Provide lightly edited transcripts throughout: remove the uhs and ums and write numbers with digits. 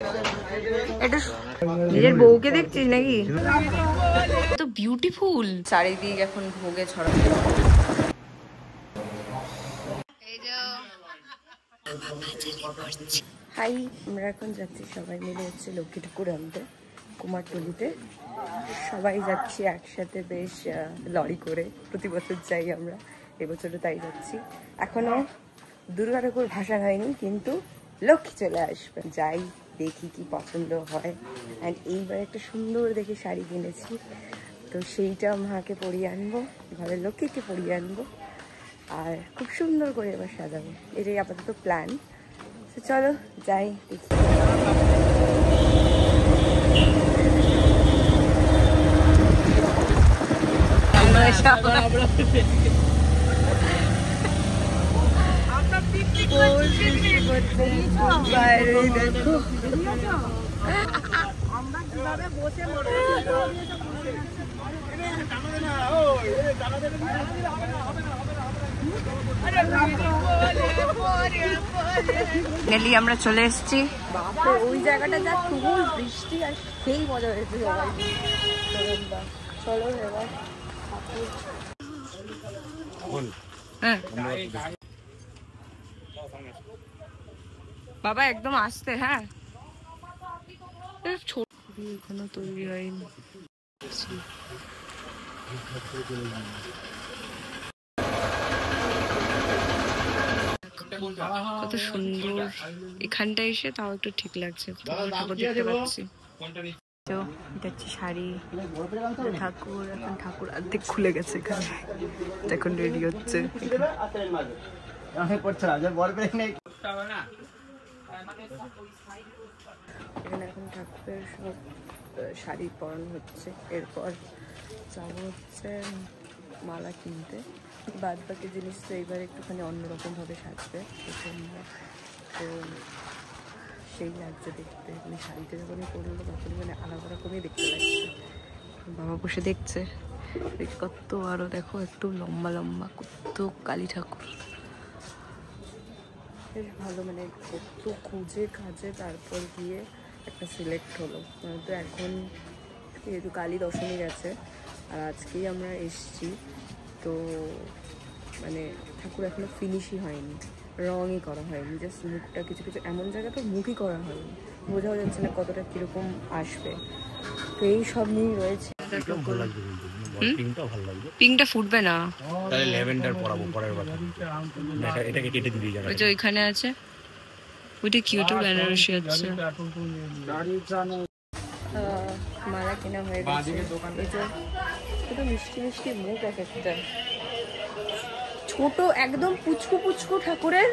এটা নিজের বউকে দেখছিস নাকি? তো বিউটিফুল। চারিদিক এখন ভোগে ছড়ানো। হাই, আমরা এখন যাচ্ছি সবাই মিলে হচ্ছে লক্ষ্মী ঠাকুর আনতে কুমারটুলিতে। সবাই যাচ্ছি একসাথে বেশ লরি করে, প্রতি বছর যাই আমরা, এবছরও তাই যাচ্ছি। এখনো দুর্গা ঠাকুর ভাসান হয়নি, কিন্তু লক্ষ্মী চলে আসবে। যাই দেখি কি পছন্দ হয়। অ্যান্ড এইবার একটা সুন্দর দেখে শাড়ি কিনেছি, তো সেইটা মাকে পরিয়ে আনবো, ঘরে লক্ষ্মীকে পরিয়ে আনবো, আর খুব সুন্দর করে এবার সাজাবো। এটাই আপাতত প্ল্যান। তো চলো যাই দেখি। দেখো আমরা চলে এসেছি। ওই জায়গাটা যা তুমুল বৃষ্টি, আর সেই মজা হয়েছে সবাই। চলো এবার বাবা একদম আসতে। হ্যাঁ, ছোট এখনো তৈরি হয়নি। কত সুন্দর এখানটা এসে, তাও একটু ঠিক লাগছে, ঠাকুর দেখতে পাচ্ছি। তো এটা হচ্ছে শাড়ি, ঠাকুর। এখন ঠাকুর অর্ধেক খুলে গেছে এখানে, এখন রেডি হচ্ছে। এখানে এখন ঠাকুরের সব শাড়ি পরানো হচ্ছে। এরপর যাবো হচ্ছে মালা কিনতে। বাদ বাকি জিনিস তো এইবার একটুখানি অন্যরকম ভাবে সাজবে, তো সেই লাগছে দেখতে। মানে শাড়িটা যখনই পরলো তখনই মানে আলাদা রকমই দেখতে লাগছে। বাবা বসে দেখছে কত, আরো দেখো একটু লম্বা লম্বা কত কালী ঠাকুর। বেশ ভালো, মানে কত খুঁজে খাজে তারপর গিয়ে একটা সিলেক্ট হলো। তো এখন যেহেতু কালী দশমী গেছে আর আজকেই আমরা এসছি, তো মানে ঠাকুর এখনো ফিনিশই হয়নি, রঙই করা হয়নি। জাস্ট মুখটা কিছু কিছু এমন জায়গা তো মুখই করা হয়নি, বোঝাও যাচ্ছে না কতটা কিরকম আসবে। তো এই সব নিয়েই রয়েছে। পিঙ্কটা ফুটবে না, তাহলে ল্যাভেন্ডার পরাবো পরের বার। এটাকে কেটে দিবি, ওই যে ওইখানে আছে, ওইটা কিউট বেনারসি আছে। মালা কেনা হয়ে গেছে। ছোট মিষ্টি মিষ্টি মুখ এক একটা, ছোট একদম পুচকু পুচকু ঠাকুরের।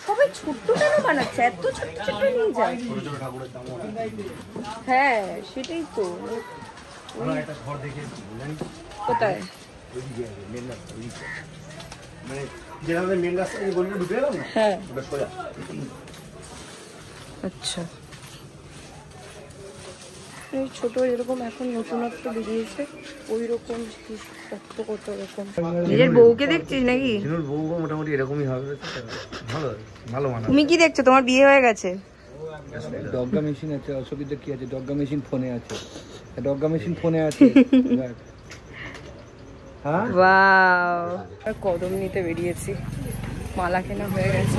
সবাই ছোট্ট কেন বানাচ্ছে, এত ছোট্ট ছোট্ট নিয়ে যায়। হ্যাঁ সেটাই তো। কোথায়? হ্যাঁ আচ্ছা, ছোট এরকম এখন নতুনত্ব বেরিয়েছে, ওই রকম কত রকম। নিজের বউকে দেখছিস নাকি? বউ মোটামুটি এরকমই হবে, ভালো ভালো মানে। তুমি কি দেখছো? তোমার বিয়ে হয়ে গেছে? ডগা মেশিন আছে, অসুবিধা কি আছে? ডগা মেশিন ফোনে আছে, ডগা মেশিন ফোনে আছে। হ্যাঁ ওয়াও, কদম নিতে বেরিয়েছি। মালা কেনা হয়ে গেছে,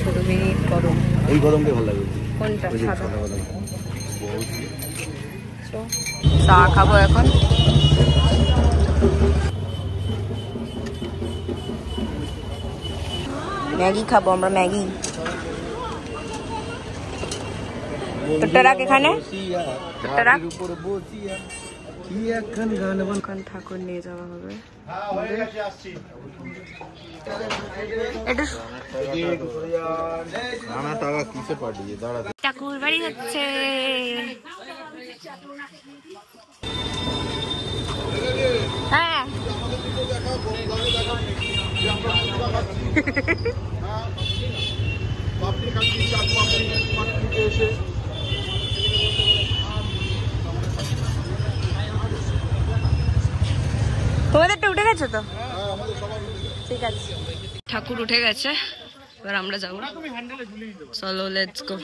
শুধু মিনিট কদম। এই কদমটা ভালো লাগে। কোনটা? সাদা কদম। চা খাবো এখন। ম্যাগি খাবো আমরা, ম্যাগি। তোরটা রাখ এখানে, তোরটা রাখ। এখন ঠাকুর নিয়ে যাওয়া হবে। ঠাকুর বাড়ি হচ্ছে। হ্যাঁ তোমাদেরটা উঠে গেছে তো? ঠিক আছে, ঠাকুর উঠে গেছে। এবার আমরা যাবো, চলো লেটস গো।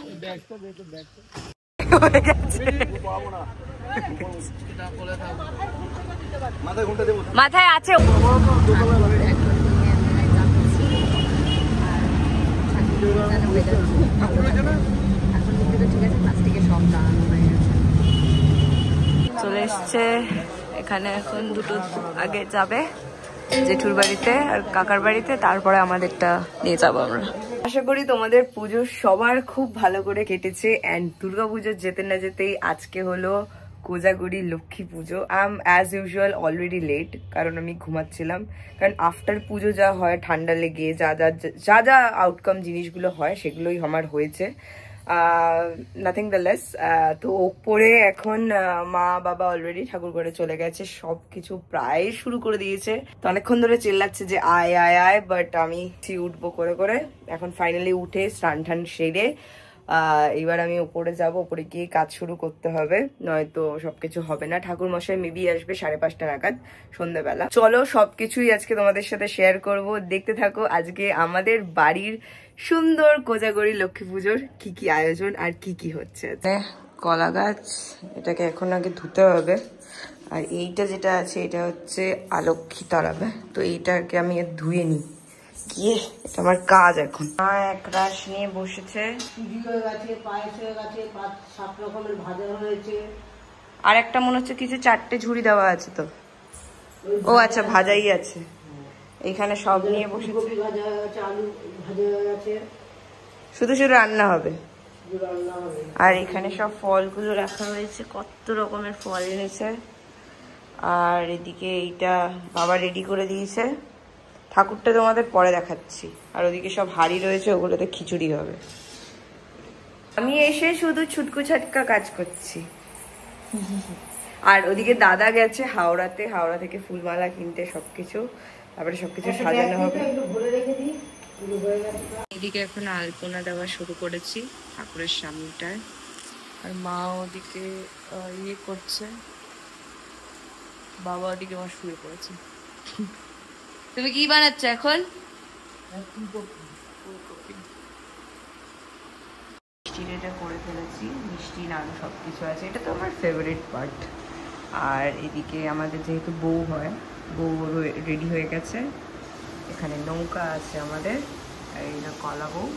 মাথায় আছে চলে এসছে এখানে। এখন দুটো আগে যাবে জেঠুর বাড়িতে আর কাকার বাড়িতে, তারপরে আমাদেরটা নিয়ে যাবো আমরা। আশা করি তোমাদের পুজো সবার খুব ভালো করে কেটেছে। অ্যান্ড দুর্গাপুজোর যেতে না যেতেই আজকে হলো Kojagari Lakshmi Pujo. I am as usual already late, কারণ আমি ঘুমাচ্ছিলাম। কারণ আফটার পুজো যা হয়, ঠান্ডা লেগে যা যা আউটকাম জিনিসগুলো হয় সেগুলোই আমার হয়েছে, নাথিং দ্য লেস। তো ওপরে এখন মা বাবা অলরেডি ঠাকুর ঘরে চলে গেছে, সবকিছু প্রায় শুরু করে দিয়েছে। তো অনেকক্ষণ ধরে চিল্লাচ্ছে যে আয় আয় আয়, বাট আমি উঠবো করে করে। এখন ফাইনালি উঠে স্নান টান সেরে এবার আমি উপরে যাব, উপরে গিয়ে কাজ শুরু করতে হবে, নয়তো সবকিছু হবে না। ঠাকুর মশাই মেবি আসবে 5:30 নাগাদ সন্ধ্যাবেলা। চলো সবকিছুই আজকে তোমাদের সাথে শেয়ার করব, দেখতে থাকো আজকে আমাদের বাড়ির সুন্দর কোজাগরি লক্ষ্মী পুজোর কি কি আয়োজন আর কি কি হচ্ছে। কলা গাছ, এটাকে এখন আগে ধুতে হবে। আর এইটা যেটা আছে এটা হচ্ছে আলক্ষী তারাবে, তো এইটাকে আমি ধুয়ে নিই গিয়ে, এটা আমার কাজ এখন। মা এক রাশ নিয়ে বসেছে, আর একটা মনে হচ্ছে কিছু 4টে ঝুড়ি দেওয়া আছে। তো ও আচ্ছা, ভাজাই আছে এখানে, সব নিয়ে বসেছে। শুধু শুধু রান্না হবে। আর এখানে সব ফলগুলো রাখা হয়েছে, কত রকমের ফল এনেছে। আর এদিকে এইটা বাবা রেডি করে দিয়েছে। ঠাকুরটা তোমাদের পরে দেখাচ্ছি। আর ওদিকে সব হাঁড়ি রয়েছে, ওগুলোতে খিচুড়ি হবে। আমি এসে শুধু ছুটকু ছাটকা কাজ করছি। আর ওদিকে দাদা গেছে হাওড়াতে, হাওড়া থেকে ফুলমালা কিনতে, সবকিছু, তারপরে সবকিছু সাজানো হবে। এদিকে এখন আলপনা দেওয়া শুরু করেছি ঠাকুরের সামনেটায়। আর মা ওদিকে ইয়ে করছে, বাবা ওদিকে আমার শুয়ে পড়েছে। তুমি কি বানাচ্ছ এখন? মিষ্টিটা করে ফেলেছি, মিষ্টি নাড়ু সবকিছু আছে, এটা তো আমার ফেভারিট পার্ট। আর এদিকে আমাদের যেহেতু বউ হয়, বউ রেডি হয়ে গেছে। এখানে নৌকা আছে আমাদের, আর এটা কলা বউ।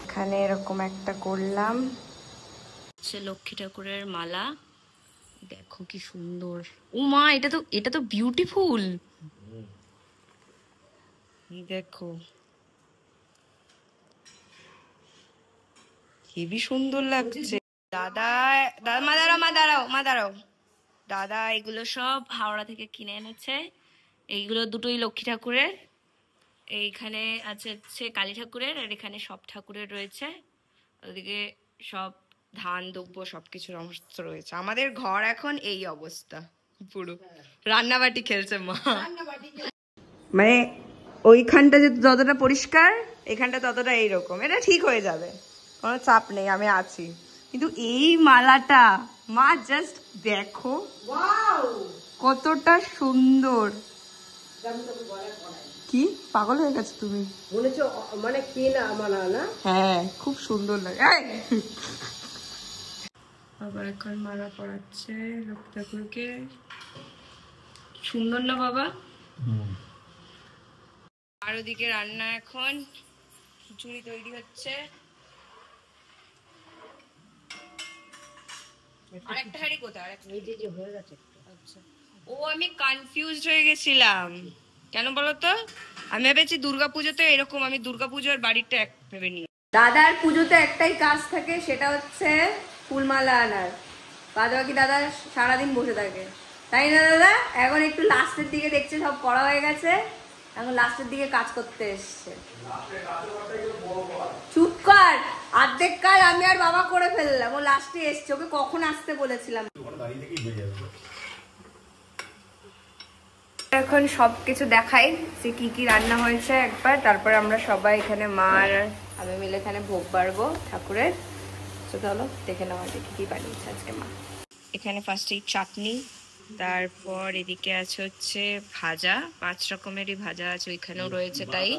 এখানে এরকম একটা করলাম, হচ্ছে লক্ষ্মী ঠাকুরের মালা। দেখো কি সুন্দর। ও মা, এটা তো বিউটিফুল। দেখো হেবি সুন্দর লাগছে। দাদা মা দাঁড়াও। দাদা এগুলো সব হাওড়া থেকে কিনে এনেছে। এইগুলো দুটোই লক্ষ্মী ঠাকুরের, এইখানে আছে হচ্ছে কালী ঠাকুরের, আর এখানে সব ঠাকুরের রয়েছে। ওদিকে সব ধান দ্রব্য সবকিছু সমস্ত রয়েছে। আমাদের ঘর এখন এই অবস্থা, পুরো রান্নাবাটি খেলছে মা। মানে ওইখানটা যে যতটা পরিষ্কার, এখানটা ততটা এইরকম। এটা ঠিক হয়ে যাবে, কোনো চাপ নেই, আমি আছি। কিন্তু এই মালাটা মা জাস্ট দেখো কতটা সুন্দর। কি পাগল হয়ে গেছে তুমি? মানে কেনা মালা না? হ্যাঁ, খুব সুন্দর লাগে। আবার এখন মালা পরাচ্ছে লক্ষ্মী ঠাকুরকে। সুন্দর না বাবা? আর ওদিকে রান্না, এখন খিচুড়ি তৈরি হচ্ছে। আরেকটা হাঁড়ি কোথায়? হয়ে গেছে। আচ্ছা, ও আমি কনফিউজড হয়ে গেছিলাম। কেন বলতো? আমি ভেবেছি দুর্গাপুজোতে এরকম, আমি দুর্গাপুজোর বাড়িটা এক ভেবে নিই। দাদার পুজোতে একটাই কাজ থাকে, সেটা হচ্ছে ফুলমালা আনার। বাদ বাকি দাদা সারাদিন বসে থাকে, তাই না দাদা? এখন একটু লাস্টের দিকে দেখছে সব করা হয়ে গেছে, এখন লাস্টের দিকে কাজ করতে এসছে। চুপ কর, অর্ধেক কাজ আমি আর বাবা করে ফেললাম, ও লাস্টে এসছে। ওকে কখন আসতে বলেছিলাম। এখন সবকিছু দেখাই যে কি কি রান্না হয়েছে একবার, তারপরে আমরা সবাই এখানে মা আর আমি মিলে এখানে ভোগ বাড়বো ঠাকুরের। চলো দেখে নেওয়া যায় কি কি বানিয়েছে আজকে মা। এখানে ফার্স্টেই চাটনি, তারপর এদিকে আছে হচ্ছে ভাজা, 5 রকমেরই ভাজা আছে, ওইখানেও রয়েছে তাই।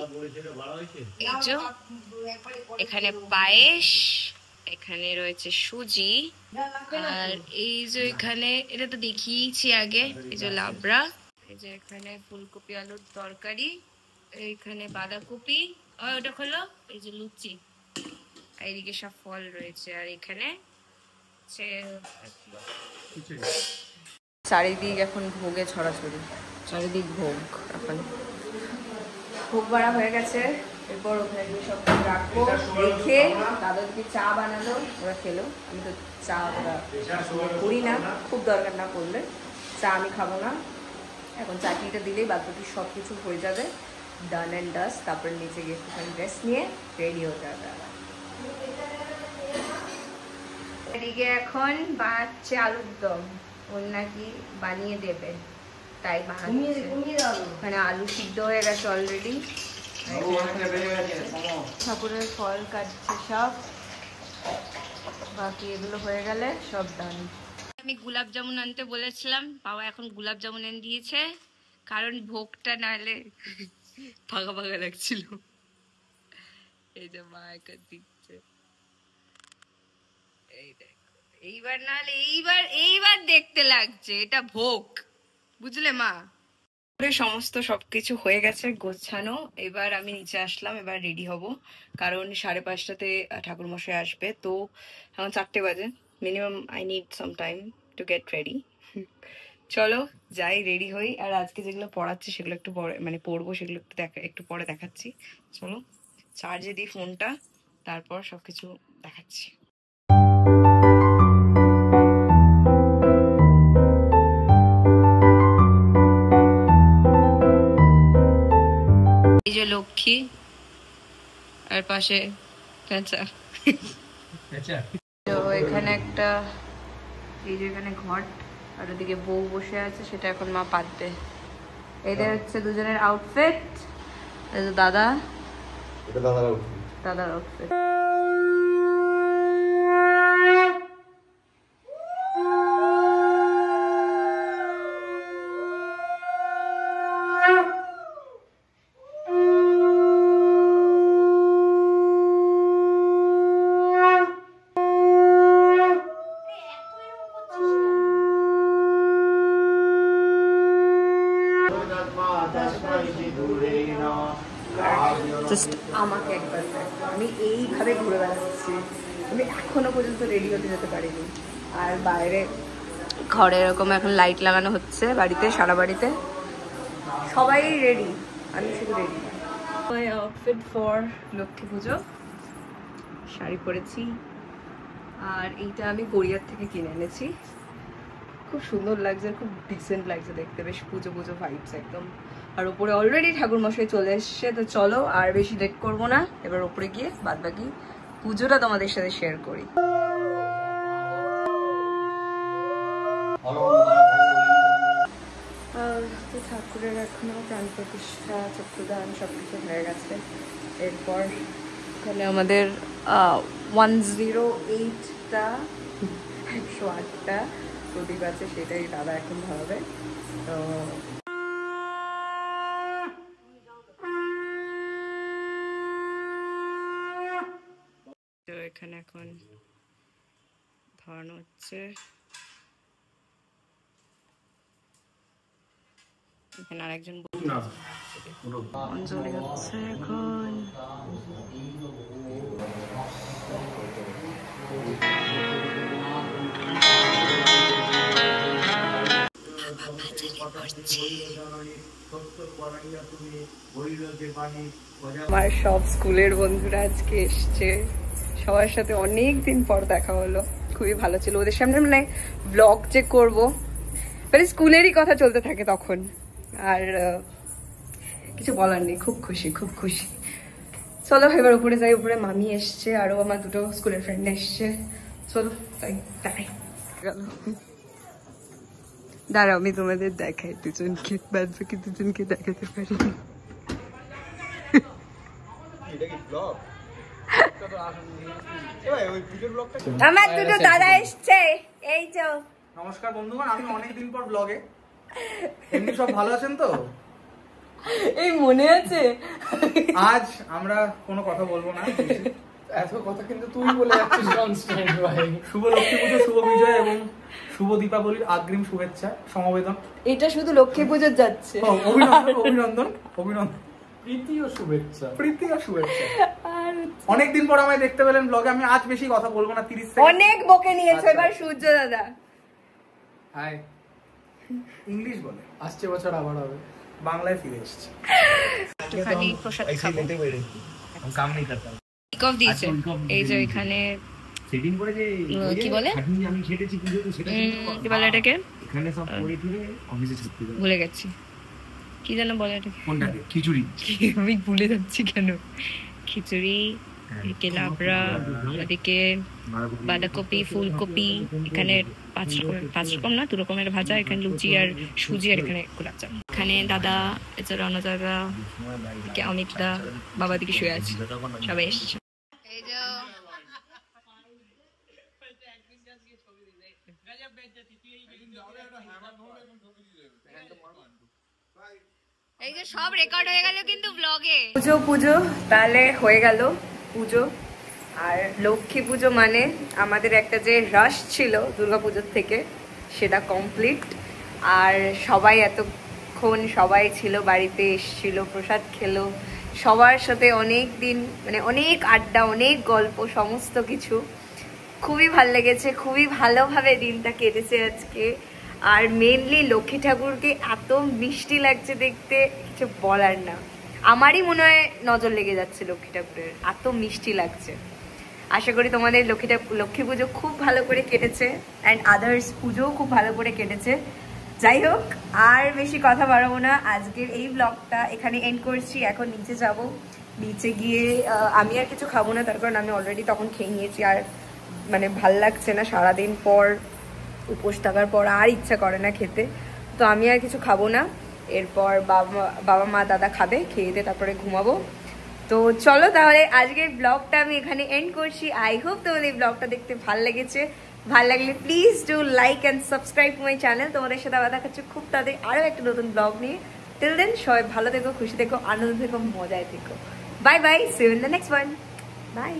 এই যে এখানে পায়েস, এখানে রয়েছে সুজি, আর এই যে এখানে এটা তো দেখিয়েছি আগে, এই যে লাবড়া, এই যে এখানে ফুলকপি আলুর তরকারি, এইখানে বাঁধাকপি, ওটা হলো এই যে লুচি, এইদিকে সব ফল রয়েছে, আর এখানে চারিদিক এখন ভোগে ছড়াছড়ি, চারিদিক ভোগ। এখন ভোগ বাড়া হয়ে গেছে, এরপর ওখানে গিয়ে সব রাখবো, রেখে তাদেরকে চা বানালো, ওরা খেলো। আমি তো চা করি না, খুব দরকার না পড়লে চা আমি খাবো না। এখন চাটনিটা দিলেই বাদ বাকি সব কিছু হয়ে যাবে, ডান অ্যান্ড ডাস্ট। তারপর নিচে গিয়ে একটুখানি রেস্ট নিয়ে রেডি হতে হবে আবার। এদিকে এখন বানাচ্ছে আলুর দম, ওর নাকি বানিয়ে দেবে তাই বানাচ্ছে। মানে আলু সিদ্ধ হয়ে গেছে অলরেডি, ঠাকুরের ফল কাটছে সব, বাকি এগুলো হয়ে গেলে সব ডান। আমি গোলাপ জামুন আনতে বলেছিলাম, বাবা এখন গোলাপ জামুন এনে দিয়েছে, কারণ ভোগটা নাহলে ফাঁকা ফাঁকা লাগছিল। এই যে মা একা দিচ্ছে, এই দেখো এইবার নাহলে এইবার দেখতে লাগছে এটা ভোগ, বুঝলে মা। সমস্ত সবকিছু হয়ে গেছে গোছানো, এবার আমি নিচে আসলাম, এবার রেডি হব, কারণ 5:30টাতে ঠাকুর মশাই আসবে। তো এখন 4টে বাজে, minimum I need some time to get ready. চলো যাই, রেডি হই। আর আজকে যেগুলো পড়াচ্ছি সেগুলো একটু পরে মানে পড়বো, সেগুলো একটু পরে দেখাচ্ছি। চলো চার্জে দিই ফোনটা, তারপর সবকিছু দেখাচ্ছি। এই যে লক্ষ্মী, আর পাশে তো এখানে একটা, এই যে এখানে ঘট, আর ওদিকে বউ বসে আছে, সেটা এখন মা পাতবে। এদের হচ্ছে দুজনের আউটফিট, দাদার আউটফিট। জাস্ট আমাকে একবার আমি এইভাবে ঘুরে বেড়াচ্ছি, আমি এখনো পর্যন্ত রেডি হতে যেতে পারিনি। আর বাইরে ঘরে এরকম এখন লাইট লাগানো হচ্ছে, বাড়িতে সারা বাড়িতে সবাই রেডি, আমি শুধু ready. My outfit for Lakshmi পুজো, শাড়ি পরেছি, আর এইটা আমি গড়িয়ার থেকে কিনে এনেছি, খুব সুন্দর লাগছে, খুব ডিসেন্ট লাগছে দেখতে, বেশ পুজো পুজো ভাইবস একদম। আর উপরে অলরেডি ঠাকুর মশাই চলে এসছে, তো চলো আর বেশি লেট করবো না, এবার উপরে গিয়ে বাদ বাকি পুজোটা তোমাদের সাথে শেয়ার করি। তো ঠাকুরের এখনো প্রাণ প্রতিষ্ঠা, চক্ষুদান সবকিছু হয়ে গেছে। এরপর এখানে আমাদের 108টা প্রদীপ আছে, সেটাই দাদা এখন ধরাবে। তো এখানে এখন ধরানো হচ্ছে, এখানে আরেকজন অঞ্জলি হচ্ছে এখন। আমার সব স্কুলের বন্ধুরা আজকে এসছে, সবার সাথে অনেক দিন পর দেখা হলো, খুবই ভালো ছিল। ওদের সামনে মানে ব্লগ যে করবো, মানে স্কুলেরই কথা চলতে থাকে তখন, আর কিছু বলার নেই, খুব খুশি খুব খুশি। চলো এবার উপরে যাই, উপরে মামি এসছে, আরো আমার 2টো স্কুলের ফ্রেন্ড এসছে, চলো তাই দেখাই। দাঁড়াও আমি তোমাদের দেখাই দুজনকে, বাদ বাকি দুজনকে দেখাতে পারি। আমার 2টো দাদা এসছে, এই তো নমস্কার বন্ধুগণ, আমি অনেকদিন পর ব্লগে। এমনি সব ভালো আছেন তো? এই মনে আছে আজ আমরা কোনো কথা বলবো না, এত কথা কিন্তু তুই বলে যাচ্ছিস কনস্ট্যান্ট ভাই। শুভ লক্ষ্মী পুজো, শুভ বিজয় এবং শুভ দীপাবলির অগ্রিম শুভেচ্ছা সমবেদন। এটা শুধু লক্ষ্মী পুজোর যাচ্ছে। অভিনন্দন অভিনন্দন অভিনন্দন, প্রীতি ও শুভেচ্ছা। প্রীতি ও শুভেচ্ছা। অনেকদিন পর আমায় দেখতে পেলেন ব্লগে। আমি আজ বেশি কথা বলবো না, 30 সেকেন্ড। অনেক বকে নিয়েছো এবার সূর্য দাদা। হাই, ইংলিশ বলে। আসছে বছর আবার হবে। বাংলায় ফিরে এসেছে। একটুখানি প্রসাদ খাবো। काम नहीं करता অফ দিয়েছে এই যে এখানে সেটিং করে যে কি বলে আমি খেটেছি পুজো, তো সেটা কি বলে এটাকে, এখানে সব করে দিয়ে অফিসে ছুটি দাও। ভুলে গেছি কি যেন বলে এটাকে। কোনটাকে? খিচুড়ি। আমি ভুলে যাচ্ছি কেন। খিচুড়ি, এদিকে লাবড়া, এদিকে বাঁধাকপি, ফুলকপি, এখানে 5 রকম না 2 রকমের ভাজা, এখানে লুচি আর সুজি, আর এখানে গোলাপজাম। এখানে দাদা, এছাড়া অন্য দাদা, অমিত দা, বাবা দিকে শুয়ে আছে, সবাই এসেছে। এই যে এই যে সব রেকর্ড হয়ে গেল কিন্তু ব্লগে। পুজো তাহলে হয়ে গেল পুজো। আর লক্ষ্মী পুজো মানে আমাদের একটা যে রাশ ছিল দুর্গাপুজোর থেকে, সেটা কমপ্লিট। আর সবাই এতক্ষণ সবাই ছিল, বাড়িতে এসেছিল, প্রসাদ খেলো, সবার সাথে অনেক দিন মানে অনেক আড্ডা, অনেক গল্প, সমস্ত কিছু খুবই ভাল লেগেছে। খুবই ভালোভাবে দিনটা কেটেছে আজকে। আর মেনলি লক্ষ্মী ঠাকুরকে এত মিষ্টি লাগছে দেখতে, কিছু বলার না। আমারই মনে হয় নজর লেগে যাচ্ছে লক্ষ্মী ঠাকুরের, এত মিষ্টি লাগছে। আশা করি তোমাদের লক্ষ্মী পুজো খুব ভালো করে কেটেছে, অ্যান্ড আদার্স পুজোও খুব ভালো করে কেটেছে। যাই হোক, আর বেশি কথা বাড়াবো না, আজকের এই ব্লগটা এখানে এন্ড করছি। এখন নিচে যাব, নিচে গিয়ে আমি আর কিছু খাবো না, তার কারণ আমি অলরেডি তখন খেয়ে নিয়েছি। আর মানে ভাল লাগছে না, সারাদিন পর উপোস থাকার পর আর ইচ্ছা করে না খেতে, তো আমি আর কিছু খাবো না। এরপর বাবা মা দাদা খাবে, খেয়ে দিয়ে তারপরে ঘুমাবো। তো চলো তাহলে আজকের ব্লগটা আমি এখানে এন্ড করছি। আই হোপ তোমাদের এই ব্লগটা দেখতে ভালো লেগেছে। ভালো লাগলে please do like and subscribe my channel. তোমাদের সাথে আবার দেখা হচ্ছে খুব তাড়াতাড়ি আরও একটা নতুন ব্লগ নিয়ে। টিল দেন সবাই ভালো থেকো, খুশি থেকো, আনন্দ থেকো, মজায় থেকো। Bye bye, see you in the next one. By.